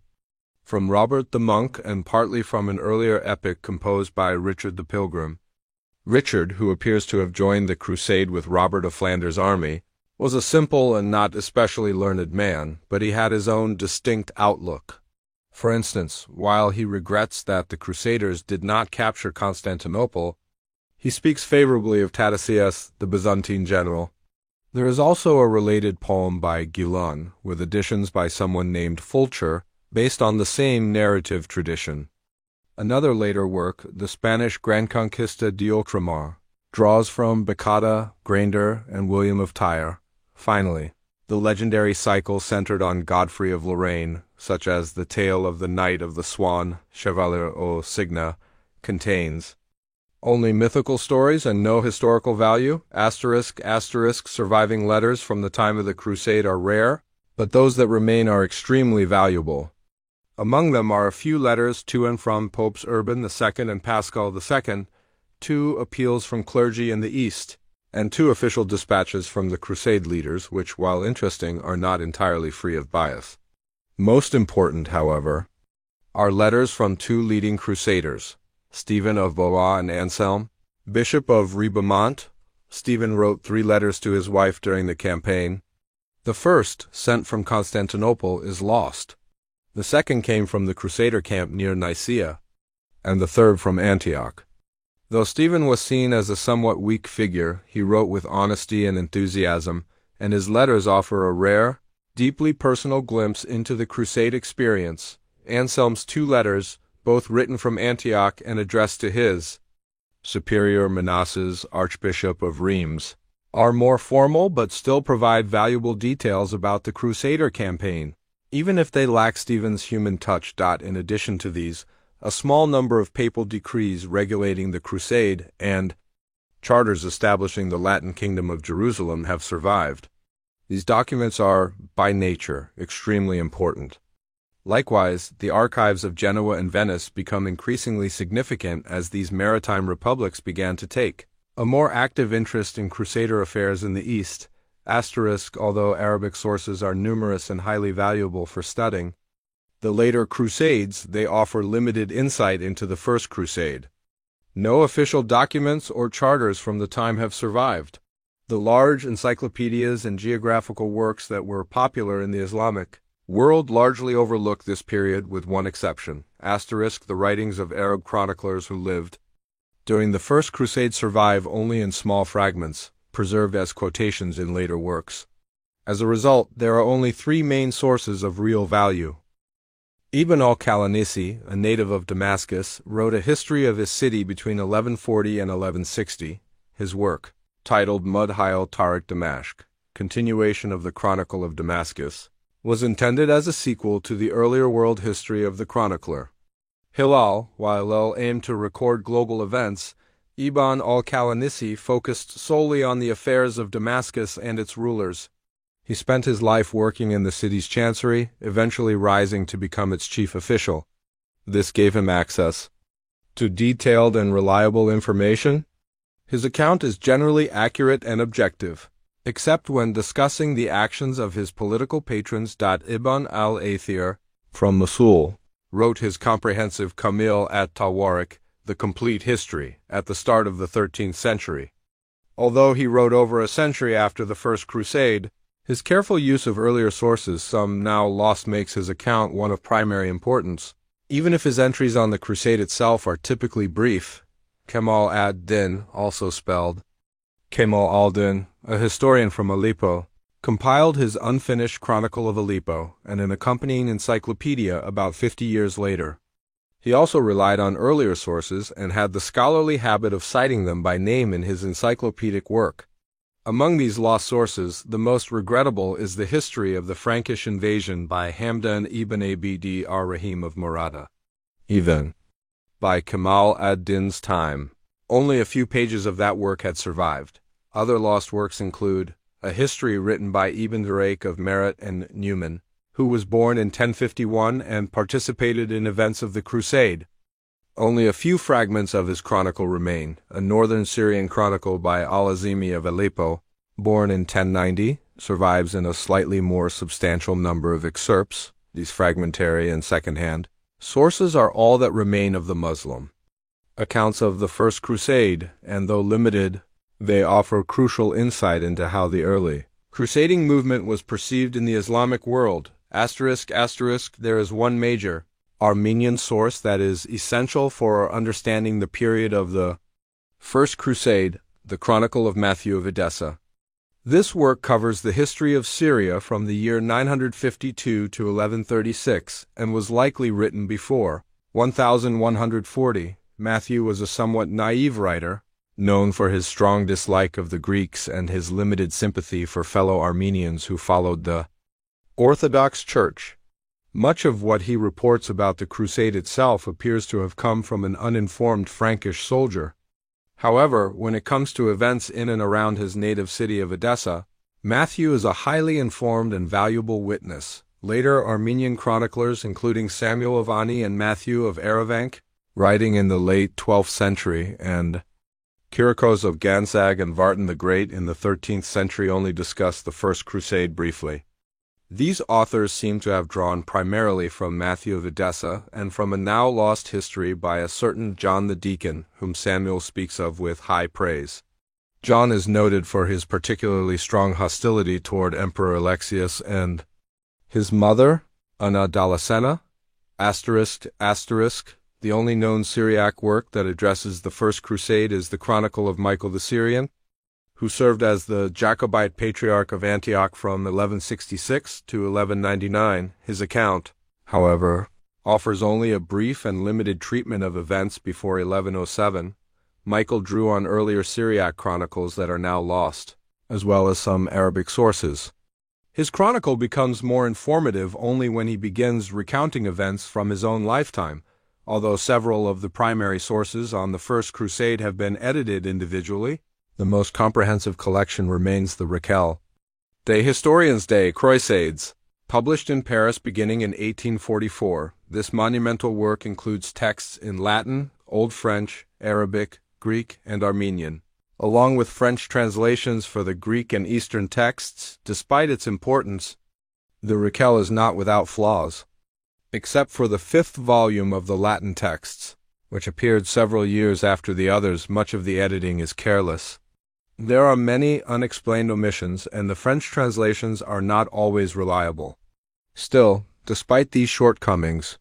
Speaker 1: from Robert the Monk and partly from an earlier epic composed by Richard the Pilgrim. Richard, who appears to have joined the crusade with Robert of Flanders' army, was a simple and not especially learned man, but he had his own distinct outlook. For instance, while he regrets that the Crusaders did not capture Constantinople, he speaks favorably of Tadeusius, the Byzantine general. There is also a related poem by Guilon, with additions by someone named Fulcher, based on the same narrative tradition. Another later work, the Spanish Gran Conquista de Ultramar, draws from Bacada, Grainder, and William of Tyre. Finally, the legendary cycle centered on Godfrey of Lorraine, such as the tale of the Knight of the Swan, Chevalier au Cygne, contains only mythical stories and no historical value. **** Surviving letters from the time of the Crusade are rare, but those that remain are extremely valuable. Among them are a few letters to and from Popes Urban II and Paschal II, 2 appeals from clergy in the East, and 2 official dispatches from the Crusade leaders, which, while interesting, are not entirely free of bias. Most important, however, are letters from 2 leading Crusaders, Stephen of Blois and Anselm, Bishop of Ribamont. Stephen wrote 3 letters to his wife during the campaign. The first, sent from Constantinople, is lost. The second came from the Crusader camp near Nicaea, and the third from Antioch. Though Stephen was seen as a somewhat weak figure, he wrote with honesty and enthusiasm, and his letters offer a rare, deeply personal glimpse into the Crusade experience. Anselm's 2 letters, both written from Antioch and addressed to his superior Manasses, Archbishop of Reims, are more formal but still provide valuable details about the Crusader campaign, even if they lack Stephen's human touch. In addition to these, a small number of papal decrees regulating the Crusade and charters establishing the Latin Kingdom of Jerusalem have survived. These documents are, by nature, extremely important. Likewise, the archives of Genoa and Venice become increasingly significant as these maritime republics began to take a more active interest in Crusader affairs in the East. Although Arabic sources are numerous and highly valuable for studying the later Crusades, they offer limited insight into the First Crusade. No official documents or charters from the time have survived. The large encyclopedias and geographical works that were popular in the Islamic world largely overlook this period with one exception, the writings of Arab chroniclers who lived during the First Crusade survive only in small fragments, preserved as quotations in later works. As a result, there are only three main sources of real value. Ibn al-Qalanisi, a native of Damascus, wrote a history of his city between 1140 and 1160. His work, titled Mudhayl Tariq Damashq, Continuation of the Chronicle of Damascus, was intended as a sequel to the earlier world history of the chronicler. While aimed to record global events, Ibn al-Qalanisi focused solely on the affairs of Damascus and its rulers. He spent his life working in the city's chancery, eventually rising to become its chief official. This gave him access to detailed and reliable information. His account is generally accurate and objective, except when discussing the actions of his political patrons. Ibn al-Athir, from Mosul, wrote his comprehensive Kamil at-Tawarik, the complete history, at the start of the 13th century. Although he wrote over a century after the First Crusade, his careful use of earlier sources, some now lost, makes his account one of primary importance. Even if his entries on the crusade itself are typically brief, Kemal ad-Din, also spelled Kemal al-Din, a historian from Aleppo, compiled his unfinished Chronicle of Aleppo and an accompanying encyclopedia about 50 years later. He also relied on earlier sources and had the scholarly habit of citing them by name in his encyclopedic work. Among these lost sources, the most regrettable is the history of the Frankish invasion by Hamdan ibn Abd ar-Rahim of Murata. Even by Kemal ad-Din's time, only a few pages of that work had survived. Other lost works include a history written by Ibn Duraik of Merit and Newman, who was born in 1051 and participated in events of the Crusade. Only a few fragments of his chronicle remain. A northern Syrian chronicle by Al-Azimi of Aleppo, born in 1090, survives in a slightly more substantial number of excerpts, these fragmentary and second-hand. Sources are all that remain of the Muslim accounts of the First Crusade, and though limited, they offer crucial insight into how the early crusading movement was perceived in the Islamic world. There is one major Armenian source that is essential for understanding the period of the First Crusade, the Chronicle of Matthew of Edessa. This work covers the history of Syria from the year 952 to 1136 and was likely written before 1140. Matthew was a somewhat naive writer, known for his strong dislike of the Greeks and his limited sympathy for fellow Armenians who followed the Orthodox Church. Much of what he reports about the crusade itself appears to have come from an uninformed Frankish soldier. However, when it comes to events in and around his native city of Edessa, Matthew is a highly informed and valuable witness. Later Armenian chroniclers, including Samuel of Ani and Matthew of Aravank, writing in the late 12th century, and Kyriakos of Ganzag and Vartan the Great in the 13th century, only discuss the First Crusade briefly. These authors seem to have drawn primarily from Matthew of Edessa and from a now lost history by a certain John the Deacon, whom Samuel speaks of with high praise. John is noted for his particularly strong hostility toward Emperor Alexius and his mother, Anna Dalasena. The only known Syriac work that addresses the First Crusade is the Chronicle of Michael the Syrian, who served as the Jacobite Patriarch of Antioch from 1166 to 1199. His account, however, offers only a brief and limited treatment of events before 1107. Michael drew on earlier Syriac chronicles that are now lost, as well as some Arabic sources. His chronicle becomes more informative only when he begins recounting events from his own lifetime, although several of the primary sources on the First Crusade have been edited individually. The most comprehensive collection remains the Raquel des Historiens des Croisades, Published in Paris beginning in 1844, this monumental work includes texts in Latin, Old French, Arabic, Greek, and Armenian, along with French translations for the Greek and Eastern texts. Despite its importance, the Recueil is not without flaws. Except for the 5th volume of the Latin texts, which appeared several years after the others, much of the editing is careless. There are many unexplained omissions, and the French translations are not always reliable. Still, despite these shortcomings,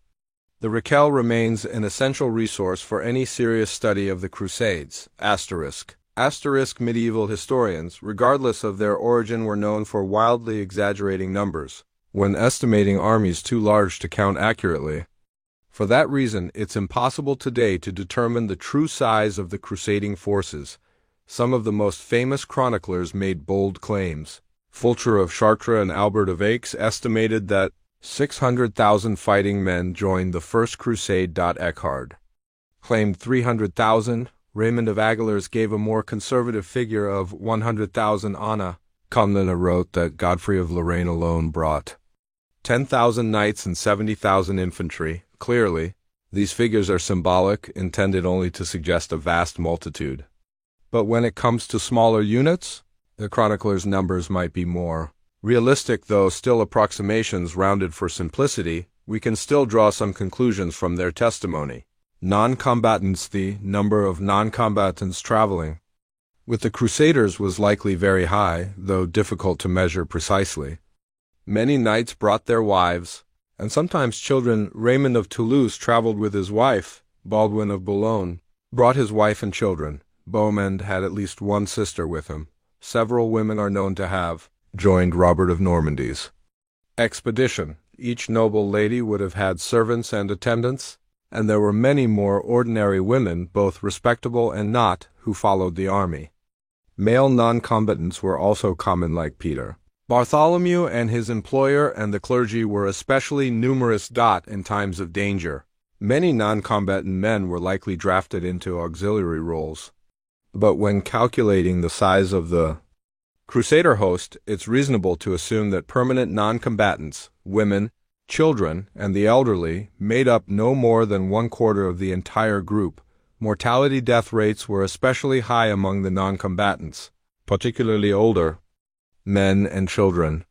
Speaker 1: the Recueil remains an essential resource for any serious study of the Crusades. Medieval historians, regardless of their origin, were known for wildly exaggerating numbers when estimating armies too large to count accurately. For that reason, it's impossible today to determine the true size of the crusading forces. Some of the most famous chroniclers made bold claims. Fulcher of Chartres and Albert of Aix estimated that 600,000 fighting men joined the First Crusade. Eckhard claimed 300,000. Raymond of Aguilers gave a more conservative figure of 100,000. Anna Comnena wrote that Godfrey of Lorraine alone brought 10,000 knights and 70,000 infantry. Clearly, these figures are symbolic, intended only to suggest a vast multitude. But when it comes to smaller units, the chroniclers' numbers might be more realistic, though still approximations rounded for simplicity. We can still draw some conclusions from their testimony. Non-combatants. The number of non-combatants traveling with the Crusaders was likely very high, though difficult to measure precisely. Many knights brought their wives, and sometimes children. Raymond of Toulouse traveled with his wife. Baldwin of Boulogne brought his wife and children. Bohemond had at least one sister with him. Several women are known to have joined Robert of Normandy's expedition. Each noble lady would have had servants and attendants, and there were many more ordinary women, both respectable and not, who followed the army. Male non-combatants were also common, like Peter. Bartholomew and his employer and the clergy were especially numerous. In times of danger, many non-combatant men were likely drafted into auxiliary roles. But when calculating the size of the Crusader host, it's reasonable to assume that permanent non-combatants, women, children, and the elderly, made up no more than 1/4 of the entire group. Mortality death rates were especially high among the non-combatants, particularly older men and children.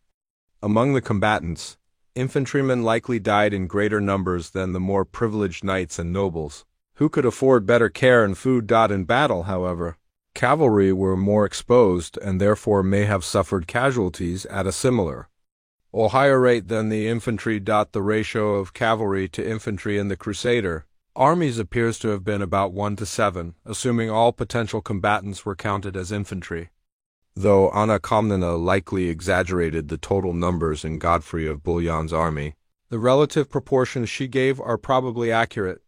Speaker 1: Among the combatants, infantrymen likely died in greater numbers than the more privileged knights and nobles, who could afford better care and food. In battle, however, cavalry were more exposed and therefore may have suffered casualties at a similar or higher rate than the infantry. The ratio of cavalry to infantry in the Crusader armies appears to have been about 1:7, assuming all potential combatants were counted as infantry, though Anna Comnena likely exaggerated the total numbers in Godfrey of Bouillon's army. The relative proportions she gave are probably accurate.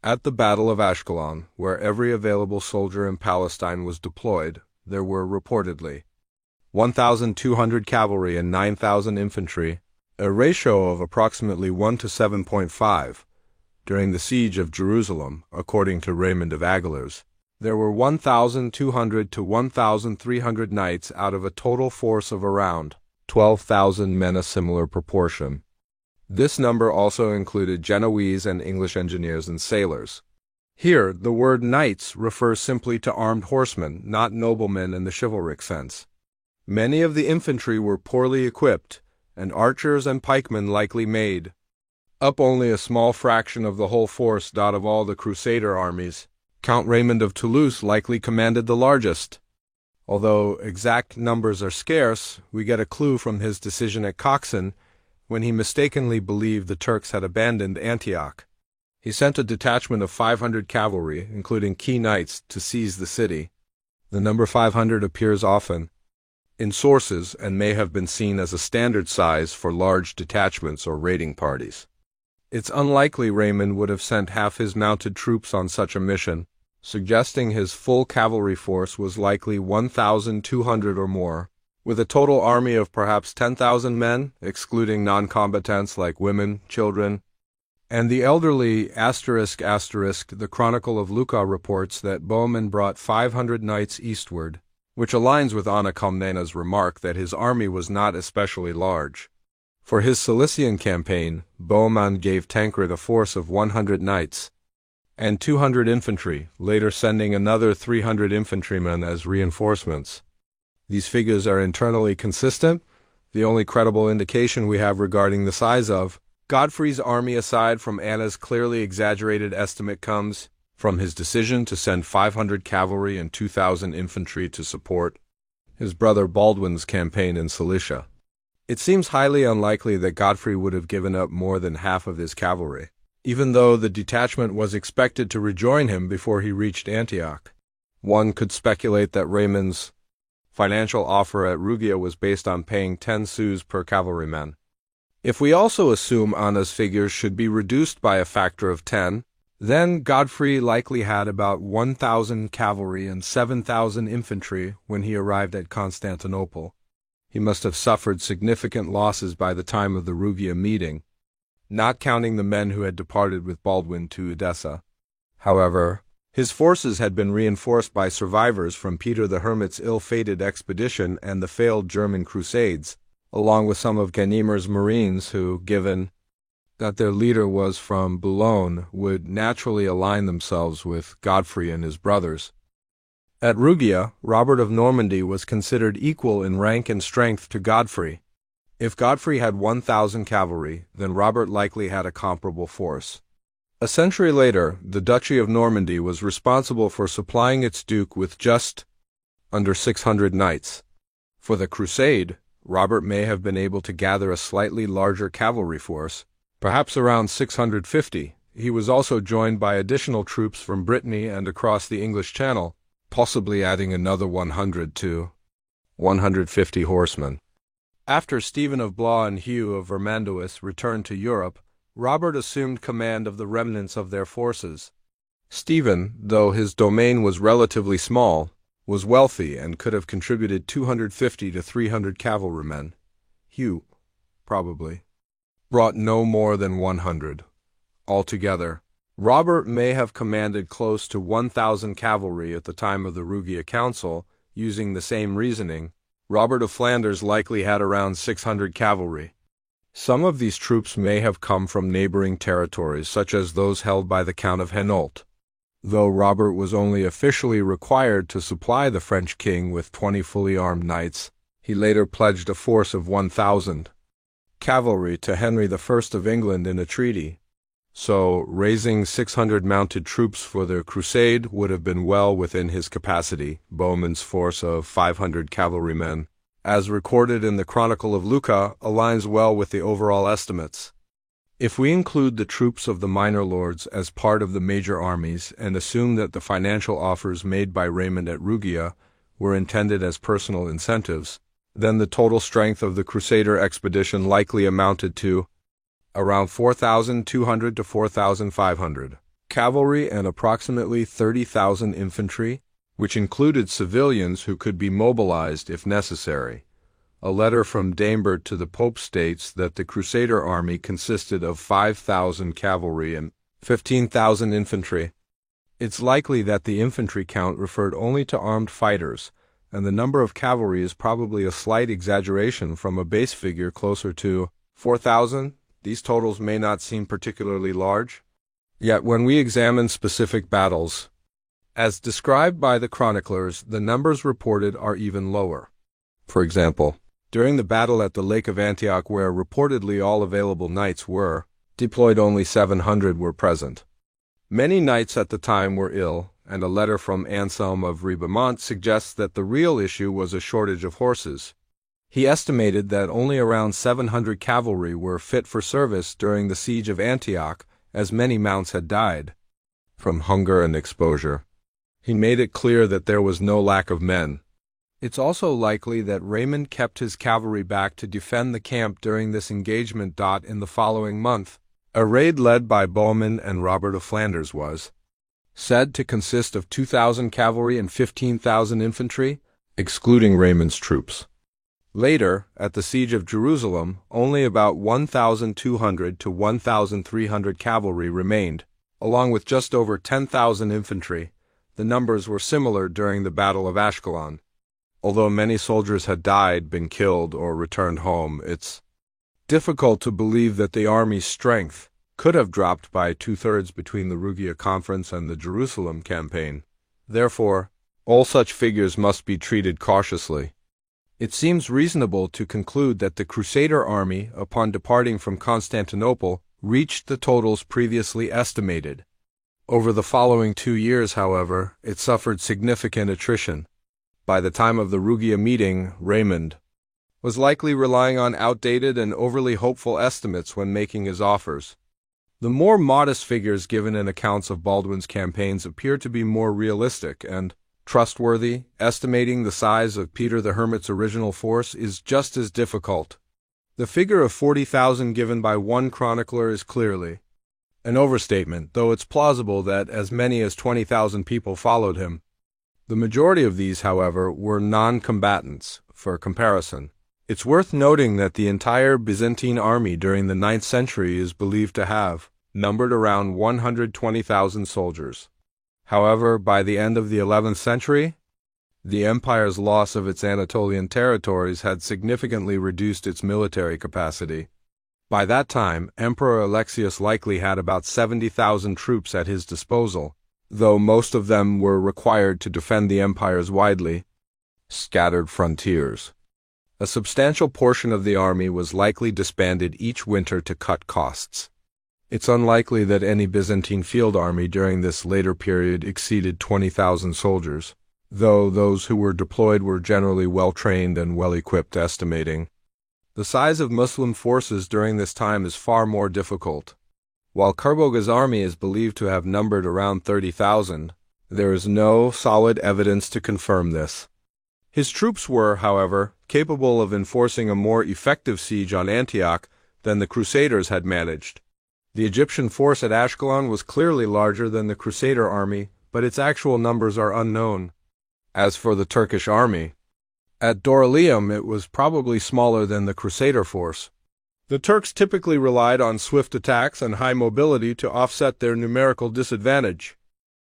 Speaker 1: At the Battle of Ashkelon, where every available soldier in Palestine was deployed, there were reportedly 1,200 cavalry and 9,000 infantry, a ratio of approximately 1:7.5. During the siege of Jerusalem, according to Raymond of Aguilers, there were 1,200 to 1,300 knights out of a total force of around 12,000 men, a similar proportion. This number also included Genoese and English engineers and sailors. Here, the word knights refers simply to armed horsemen, not noblemen in the chivalric sense. Many of the infantry were poorly equipped, and archers and pikemen likely made up only a small fraction of the whole force. Of all the Crusader armies, Count Raymond of Toulouse likely commanded the largest. Although exact numbers are scarce, we get a clue from his decision at Coxen, when he mistakenly believed the Turks had abandoned Antioch. He sent a detachment of 500 cavalry, including key knights, to seize the city. The number 500 appears often in sources and may have been seen as a standard size for large detachments or raiding parties. It's unlikely Raymond would have sent half his mounted troops on such a mission, suggesting his full cavalry force was likely 1,200 or more, with a total army of perhaps 10,000 men, excluding non-combatants like women, children, and the elderly. The Chronicle of Lucca reports that Bohemond brought 500 knights eastward, which aligns with Anna Comnena's remark that his army was not especially large. For his Cilician campaign, Bohemond gave Tancred a force of 100 knights and 200 infantry, later sending another 300 infantrymen as reinforcements. These figures are internally consistent. The only credible indication we have regarding the size of Godfrey's army, aside from Anna's clearly exaggerated estimate, comes from his decision to send 500 cavalry and 2,000 infantry to support his brother Baldwin's campaign in Cilicia. It seems highly unlikely that Godfrey would have given up more than half of his cavalry, even though the detachment was expected to rejoin him before he reached Antioch. One could speculate that Raymond's financial offer at Rugia was based on paying 10 sous per cavalryman. If we also assume Anna's figures should be reduced by a factor of 10, then Godfrey likely had about 1,000 cavalry and 7,000 infantry when he arrived at Constantinople. He must have suffered significant losses by the time of the Rugia meeting, not counting the men who had departed with Baldwin to Edessa. However, his forces had been reinforced by survivors from Peter the Hermit's ill-fated expedition and the failed German crusades, along with some of Ganymer's marines who, given that their leader was from Boulogne, would naturally align themselves with Godfrey and his brothers. At Rugia, Robert of Normandy was considered equal in rank and strength to Godfrey. If Godfrey had 1,000 cavalry, then Robert likely had a comparable force. A century later, the Duchy of Normandy was responsible for supplying its duke with just under 600 knights. For the crusade, Robert may have been able to gather a slightly larger cavalry force, perhaps around 650. He was also joined by additional troops from Brittany and across the English Channel, possibly adding another 100 to 150 horsemen. After Stephen of Blois and Hugh of Vermandois returned to Europe, Robert assumed command of the remnants of their forces. Stephen, though his domain was relatively small, was wealthy and could have contributed 250 to 300 cavalrymen. Hugh, probably, brought no more than 100. Altogether, Robert may have commanded close to 1,000 cavalry at the time of the Rugia Council. Using the same reasoning, Robert of Flanders likely had around 600 cavalry. Some of these troops may have come from neighboring territories, such as those held by the Count of Hainault. Though Robert was only officially required to supply the French king with 20 fully armed knights, he later pledged a force of 1,000 cavalry to Henry I of England in a treaty. So, raising 600 mounted troops for the crusade would have been well within his capacity. Bohemond's force of 500 cavalrymen, as recorded in the Chronicle of Lucca, aligns well with the overall estimates. If we include the troops of the minor lords as part of the major armies and assume that the financial offers made by Raymond at Rugia were intended as personal incentives, then the total strength of the Crusader expedition likely amounted to around 4,200 to 4,500 cavalry and approximately 30,000 infantry, which included civilians who could be mobilized if necessary. A letter from D'Aimbert to the Pope states that the Crusader army consisted of 5,000 cavalry and 15,000 infantry. It's likely that the infantry count referred only to armed fighters, and the number of cavalry is probably a slight exaggeration from a base figure closer to 4,000. These totals may not seem particularly large. Yet when we examine specific battles, as described by the chroniclers, the numbers reported are even lower. For example, during the battle at the Lake of Antioch, where reportedly all available knights were deployed, only 700 were present. Many knights at the time were ill, and a letter from Anselm of Ribamont suggests that the real issue was a shortage of horses. He estimated that only around 700 cavalry were fit for service during the siege of Antioch, as many mounts had died from hunger and exposure. He made it clear that there was no lack of men. It's also likely that Raymond kept his cavalry back to defend the camp during this engagement. In the following month, a raid led by Bohemond and Robert of Flanders was said to consist of 2,000 cavalry and 15,000 infantry, excluding Raymond's troops. Later, at the siege of Jerusalem, only about 1,200 to 1,300 cavalry remained, along with just over 10,000 infantry. The numbers were similar during the Battle of Ashkelon. Although many soldiers had died, been killed, or returned home, it's difficult to believe that the army's strength could have dropped by two-thirds between the Rugia Conference and the Jerusalem campaign. Therefore, all such figures must be treated cautiously. It seems reasonable to conclude that the Crusader army, upon departing from Constantinople, reached the totals previously estimated. Over the following 2 years, however, it suffered significant attrition. By the time of the Rugia meeting, Raymond was likely relying on outdated and overly hopeful estimates when making his offers. The more modest figures given in accounts of Baldwin's campaigns appear to be more realistic and trustworthy. Estimating the size of Peter the Hermit's original force is just as difficult. The figure of 40,000 given by one chronicler is clearly an overstatement, though it's plausible that as many as 20,000 people followed him. The majority of these, however, were non-combatants. For comparison, it's worth noting that the entire Byzantine army during the 9th century is believed to have numbered around 120,000 soldiers. However, by the end of the 11th century, the empire's loss of its Anatolian territories had significantly reduced its military capacity. By that time, Emperor Alexius likely had about 70,000 troops at his disposal, though most of them were required to defend the empire's widely scattered frontiers. A substantial portion of the army was likely disbanded each winter to cut costs. It's unlikely that any Byzantine field army during this later period exceeded 20,000 soldiers, though those who were deployed were generally well-trained and well-equipped. Estimating the size of Muslim forces during this time is far more difficult. While Kerbogha's army is believed to have numbered around 30,000, there is no solid evidence to confirm this. His troops were, however, capable of enforcing a more effective siege on Antioch than the Crusaders had managed. The Egyptian force at Ashkelon was clearly larger than the Crusader army, but its actual numbers are unknown. As for the Turkish army, at Dorylaeum it was probably smaller than the Crusader force. The Turks typically relied on swift attacks and high mobility to offset their numerical disadvantage.